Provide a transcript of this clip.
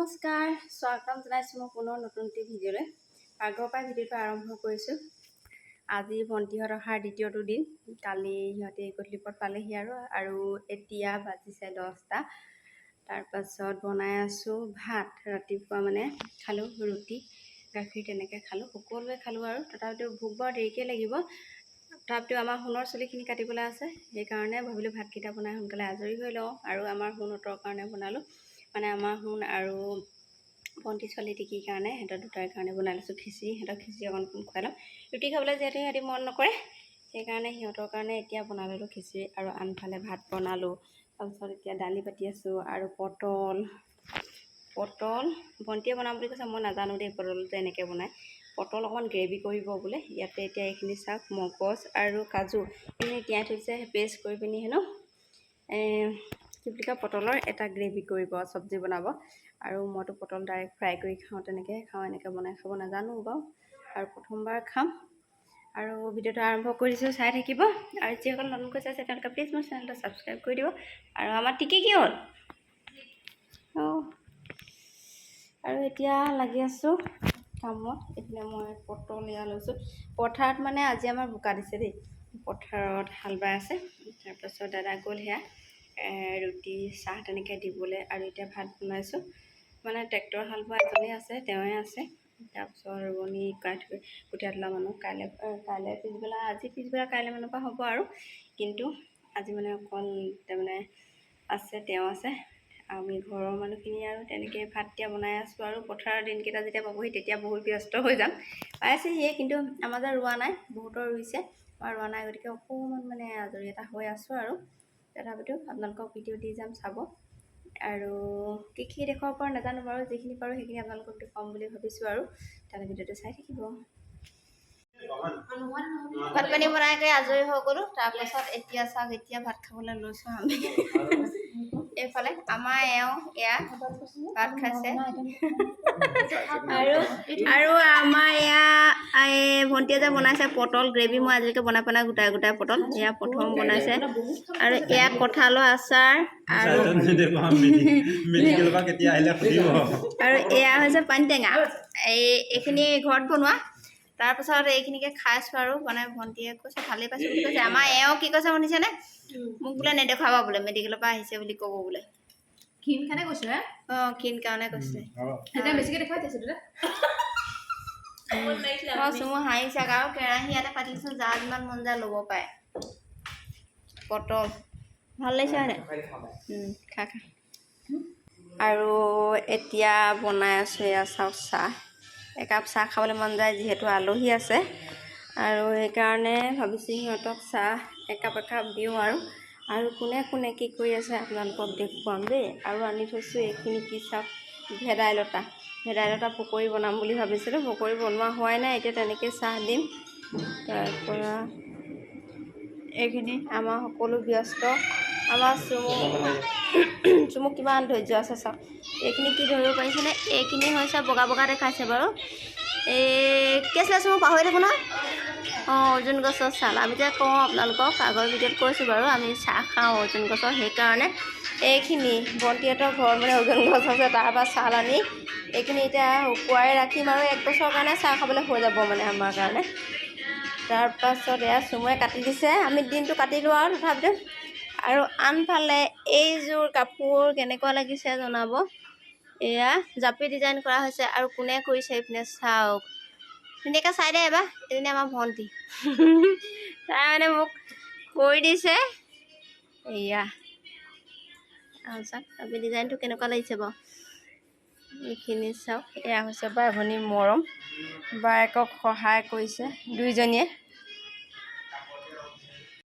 নমস্কাৰ, স্বাগতম জনাইছোঁ মই পুনৰ নতুন এটি ভিডিঅ'লৈ। আগৰ পৰা ভিডিঅ'টো আৰম্ভ কৰিছোঁ। আজি ভণ্টিহঁত অহাৰ দ্বিতীয়টো দিন। কালি সিহঁতে গধূলিপৰত পালেহি আৰু এতিয়া বাজিছে 10টা। তাৰপাছত বনাই আছোঁ ভাত। ৰাতিপুৱা মানে খালোঁ ৰুটি গাখীৰ তেনেকৈ খালোঁ, সকলোৱে খালোঁ আৰু তথাপিতো ভোক বৰ দেৰিকৈ লাগিব। তথাপিতো আমাৰ সোণৰ চুলিখিনি কাটিবলৈ আছে, সেইকাৰণে ভাবিলোঁ ভাতকেইটা বনাই সোনকালে আজৰি হৈ লওঁ। আৰু আমাৰ সোণহঁতৰ কাৰণে বনালোঁ, মানে আমাৰ সোণ আৰু ভণ্টি ছোৱালী টিকিৰ কাৰণে, সিহঁতৰ দুটাৰ কাৰণে বনাই লৈছোঁ খিচিৰি। সিহঁতক খিচিৰি অকণ খুৱাই লওঁ। ৰুটি খাবলৈ যিহেতু সিহঁতি মন নকৰে, সেইকাৰণে সিহঁতৰ কাৰণে এতিয়া বনাই ল'লোঁ খিচিৰি আৰু আনফালে ভাত বনালোঁ। তাৰপিছত এতিয়া দালি পাতি আছোঁ আৰু পটল ভণ্টিয়ে বনাম বুলি কৈছে, মই নাজানো দেই পটলটো এনেকৈ বনায়। পটল অকণমান গ্ৰেভি কৰিব বোলে। ইয়াতে এতিয়া এইখিনি চাওক, মগজ আৰু কাজু এইখিনি তিয়াই থৈছে, পেষ্ট কৰি পিনি হেনো কি বুলি কয় পটলৰ এটা গ্ৰেভি কৰিব, চব্জি বনাব। আৰু মইতো পটল ডাইৰেক্ট ফ্ৰাই কৰি খাওঁ, তেনেকৈ খাওঁ, এনেকৈ বনাই খাব নাজানো বাৰু, আৰু প্ৰথমবাৰ খাম। আৰু ভিডিঅ'টো আৰম্ভ কৰিছোঁ, চাই থাকিব। আৰু যিসকল নতুনকৈ চাইছে তেওঁলোকে প্লিজ মোৰ চেনেলটো ছাবস্ক্ৰাইব কৰি দিব। আৰু আমাৰ টিকি কি হ'ল? অঁ, আৰু এতিয়া লাগি আছোঁ কামত। এইপিনে মই পটল এয়া লৈছোঁ। পথাৰত মানে আজি আমাৰ বোকা দিছে দেই, পথাৰত হাল বাই আছে। তাৰপাছত দাদা গ'ল সেয়া ৰুটি চাহ তেনেকৈ দিবলৈ। আৰু এতিয়া ভাত বনাইছোঁ, মানে ট্ৰেক্টৰ হাল বোৱা এজনেই আছে, তেওঁৱে আছে। তাৰপিছত ৰোৱনী কঠীয়া তোলা মানুহ কাইলৈ পিছবেলা, আজি পিছবেলা কাইলৈ মানৰ পৰা হ'ব আৰু। কিন্তু আজি মানে অকণ তাৰমানে আছে, তেওঁ আছে, আমি ঘৰৰ মানুহখিনি আৰু তেনেকৈ ভাত এতিয়া বনাই আছোঁ। আৰু পথাৰৰ দিনকেইটা যেতিয়া পাবহি তেতিয়া বহুত ব্যস্ত হৈ যাম। পাইছেহিয়ে, কিন্তু আমাৰ যে ৰোৱা নাই, বহুতৰ ৰুইছে, আমাৰ ৰোৱা নাই, গতিকে অকণমান মানে আজৰি এটা হৈ আছোঁ। আৰু তথাপিতো আপোনালোকক ভিডিঅ' দি যাম, চাব। আৰু কি দেখুৱাব পাৰোঁ নাজানো বাৰু, যিখিনি পাৰোঁ সেইখিনি আপোনালোকক দেখুৱাম বুলি ভাবিছোঁ। আৰু তালৈ ভিডিঅ'টো চাই থাকিব। ভাত পানী বনাই কৰি আজৰি হৈ গ'লোঁ। তাৰপাছত এতিয়া চাওক, এতিয়া ভাত খাবলৈ লৈছোঁ আমি। এইফালে আমাৰ এয়া ভাত খাইছে। আৰু আমাৰ এয়া ভণ্টিয়ে যে বনাইছে পটল গ্ৰেভি, মই আজিলৈকে বনাই পোৱা নাই গোটাই গোটাই পটল, এয়া প্ৰথম বনাইছে। আৰু এয়া কঁঠালৰ আচাৰ, আৰু এয়া হৈছে পানী টেঙা। এইখিনি ঘৰত বনোৱা। তাৰপাছত এইখিনিকে খাইছোঁ আৰু মানে ভণ্টিয়ে কৈছে ভালেই পাইছোঁ বুলি কৈছে। আমাৰ কি কৈছে শুনিছেনে? মোক বোলে নেদেখুৱাবা বোলে, মেডিকেলৰ পৰা আহিছে বুলি ক'ব বোলে। ক্ষীণ কাৰণে কৈছে? অঁ, ক্ষীণ কাৰণে কৈছে। বেছিকৈ দেখুৱাই দিছোঁ চুমু হাঁহি চাক। আৰু কেৰাহী ইয়াতে পাতিছোঁ, যাৰ যিমান মন যায় ল'ব পাৰে। পটল ভাল লাগিছে হয়নে? খা। আৰু এতিয়া বনাই আছোঁ এয়া চাওক চাহ। একাপ চাহ খাবলৈ মন যায়, যিহেতু আলহী আছে। আৰু সেইকাৰণে ভাবিছোঁ সিহঁতক চাহ একাপ দিওঁ। আৰু কোনে কোনে কি কৰি আছে আপোনালোকক দেখুৱাম দেই। আৰু আনি থৈছোঁ এইখিনি কি চাওক, ভেদাইলতা পকৰি বনাম বুলি ভাবিছিলোঁ। পকৰি বনোৱা হোৱাই নাই, এতিয়া তেনেকৈ চাহ দিম। তাৰপৰা এইখিনি আমাৰ সকলো ব্যস্ত। আমাৰ চুমু কিমান ধৈৰ্য আছে চাওক। এইখিনি কি ধৰিব পাৰিছেনে? এইখিনি হৈছে বগা বগা দেখাইছে বাৰু, কি আছিলে চুমু পাহৰি থাকোঁ নহয়। অঁ, অৰ্জুন গছৰ ছাল। আমি যে কওঁ আপোনালোকক, আগৰ ভিডিঅ'ত কৈছোঁ বাৰু, আমি চাহ খাওঁ অৰ্জুন গছৰ। সেইকাৰণে এইখিনি ভণ্টিহঁতৰ ঘৰত মানে অৰ্জুন গছ আছে, তাৰপৰা ছাল আনি এইখিনি এতিয়া শুকুৱাই ৰাখিম। আৰু 1 বছৰৰ কাৰণে চাহ খাবলৈ হৈ যাব মানে আমাৰ কাৰণে। তাৰপাছত এয়া চুমুৱে কাটি দিছে, আমি দিনটো কাটিলোঁ আৰু তথাপিতো। আৰু আনফালে এইযোৰ কাপোৰ কেনেকুৱা লাগিছে জনাব। এয়া জাপি ডিজাইন কৰা হৈছে। আৰু কোনে কৰিছে এইপিনে চাওক, ধুনীয়াকৈ চাই দে এবাৰ। এইজনী আমাৰ ভণ্টি, তাই মানে মোক কৰি দিছে। এয়া চাওক জাপি ডিজাইনটো কেনেকুৱা লাগিছে বাৰু। এইখিনি চাওক, এয়া হৈছে বাই ভনী মৰম, বায়েকক সহায় কৰিছে দুইজনীয়ে।